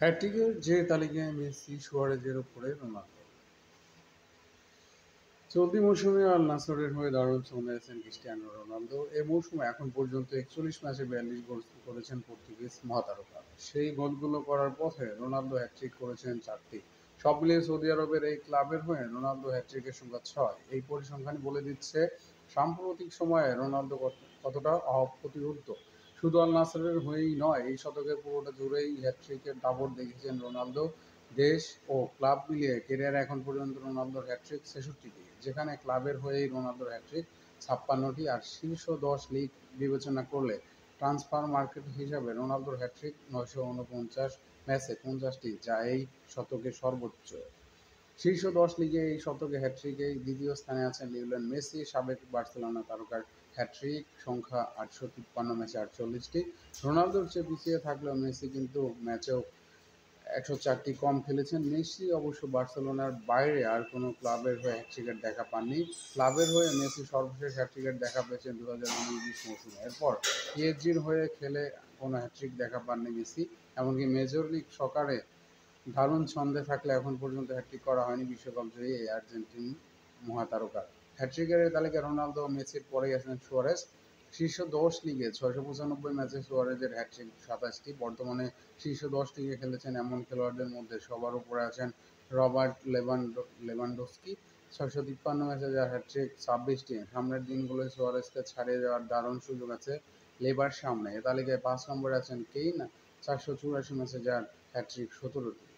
হ্যাটট্রিকের যে তালিকায় মেসি, সুয়ারেজের ওপরে রোনালদো। চলতি মৌসুমে আল নাসরের হয়ে দারুণ ছন্দে আছেন ক্রিস্টিয়ানো রোনালদো। এ মৌসুমে এখন পর্যন্ত ৪১ ম্যাচে ৪২ গোল করেছেন পর্তুগিজ মহাতারকা। সেই গোলগুলো করার পথে রোনালদো হ্যাটট্রিক করেছেন ৪টি। সব মিলিয়ে সৌদি আরবের এই ক্লাবের হয়ে রোনালদো হ্যাটট্রিকের সংখ্যা ৬। এই পরিসংখ্যানই বলে দিচ্ছে সাম্প্রতিক সময়ে রোনালদো কতটা অপ্রতিরোধ্য। শুধু আল নাসরের হয়েই নয়, এই শতকের পুরোটা জুড়েই হ্যাটট্রিকের দাপট দেখিয়েছেন রোনালদো। দেশ ও ক্লাব মিলিয়ে ক্যারিয়ারে এখন পর্যন্ত রোনালদোর হ্যাটট্রিক ৬৬টি, যেখানে ক্লাবের হয়েই রোনালদোর হ্যাটট্রিক ৫৬টি। আর শীর্ষ ১০ লিগ বিবেচনা করলে ট্রান্সফার মার্কেট হিসাবে রোনালদোর হ্যাটট্রিক ৯৪৯ ম্যাচে ৫০টি, যা এই শতকের সর্বোচ্চ। শীর্ষ ১০ লিগে এই শতকে হ্যাটট্রিকেই দ্বিতীয় স্থানে আছেন লিওনেল মেসি। সাবেক বার্সেলোনা তারকার হ্যাটট্রিক সংখ্যা ৮৫৩ ম্যাচে ৪৮টি। রোনালদোর চেয়ে পিছিয়ে থাকলেও মেসি কিন্তু ম্যাচেও ১০৪টি কম খেলেছেন। মেসি অবশ্য বার্সেলোনার বাইরে আর কোনো ক্লাবের হয়ে হ্যাটট্রিকের দেখা পাননি। ক্লাবের হয়ে মেসি সর্বশেষ হ্যাটট্রিকের দেখা পেয়েছেন ২০১৯-২০ মৌসুমে। এরপর পিএসজির হয়ে খেলে কোনো হ্যাটট্রিক দেখা পাননি মেসি। এমনকি মেজর লিগ সকারে দারুণ ছন্দে থাকলে এখন পর্যন্ত হ্যাটট্রিক করা হয়নি বিশ্বকাপ জয়ী এই আর্জেন্টিন মহাতারকার। হ্যাটট্রিকের এই তালিকায় রোনালদো ও মেসির পরেই আছেন সুয়ারেজ। শীর্ষ ১০ লিগে ৬৯৫ ম্যাচে সুয়ারেজের হ্যাটট্রিক ২৭টি। বর্তমানে শীর্ষ ১০ লিগে খেলেছেন এমন খেলোয়াড়দের মধ্যে সবার উপরে আছেন রবার্ট লেভানডস্কি ৬৫৩ ম্যাচে, যার হ্যাটট্রিক ২৬টি। সামনের দিনগুলোয় সুয়ারেজকে ছাড়িয়ে যাওয়ার দারুণ সুযোগ আছে লেবার সামনে। এ তালিকায় ৫ নম্বরে আছেন কেইন ৪৮৪ ম্যাচে, যার হ্যাটট্রিক ১৭টি।